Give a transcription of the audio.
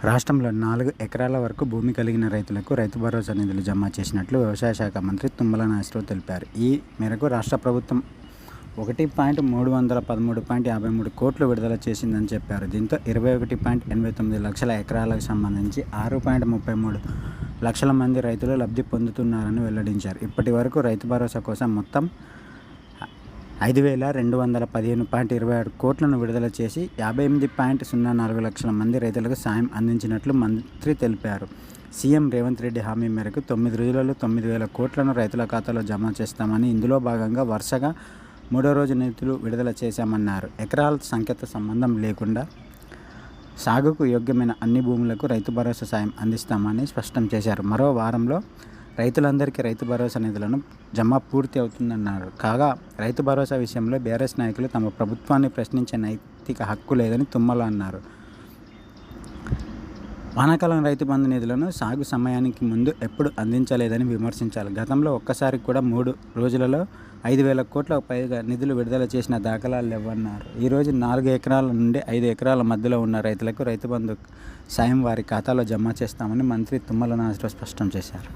రాష్ట్రంలో 4 ఎకరాల వరకు భూమి కలిగిన రైతులకు రైతు భరోసా నిధులు జమ చేసినట్లు వ్యవసాయ శాఖ మంత్రి తుమ్మల నాగేశ్వరరావు తెలిపారు. ఈ మేరకు రాష్ట్ర ప్రభుత్వం 1,313.53 కోట్లు విడుదల చేసిందని చెప్పారు. దీంతో 21.89 లక్షల ఎకరాలకు సంబంధించి 6.33 లక్షల మంది రైతులు లబ్ధి పొందుతున్నారని వెల్లడించారు. ఇప్పటి వరకు రైతు భరోసా కోసం మొత్తం 5,215.26 కోట్లను విడుదల చేసి 58.04 లక్షల మంది రైతులకు సాయం అందించినట్లు మంత్రి తెలిపారు. సీఎం రేవంత్ రెడ్డి హామీ మేరకు 9 రోజులలో 9,000 కోట్లను రైతుల ఖాతాలో జమ చేస్తామని, ఇందులో భాగంగా వరుసగా 3వ రోజు నిధులు విడుదల చేశామన్నారు. ఎకరాల సంఖ్యతో సంబంధం లేకుండా సాగుకు యోగ్యమైన అన్ని భూములకు రైతు భరోసా సాయం అందిస్తామని స్పష్టం చేశారు. మరో వారంలో రైతులందరికీ రైతు భరోసా నిధులను జమ పూర్తి అవుతుందన్నారు. కాగా రైతు భరోసా విషయంలో బీఆర్ఎస్ నాయకులు తమ ప్రభుత్వాన్ని ప్రశ్నించే నైతిక హక్కు లేదని తుమ్మల అన్నారు. వానాకాలం రైతు బంధు నిధులను సాగు సమయానికి ముందు ఎప్పుడు అందించలేదని విమర్శించారు. గతంలో ఒక్కసారి కూడా 3 రోజులలో 5,000 కోట్లకు పైగా నిధులు విడుదల చేసిన దాఖలాలు లేవన్నారు. ఈరోజు 4 ఎకరాల నుండి 5 ఎకరాల మధ్యలో ఉన్న రైతులకు రైతు బంధు సాయం వారి ఖాతాలో జమ చేస్తామని మంత్రి తుమ్మల నాగేశ్వరరావు స్పష్టం చేశారు.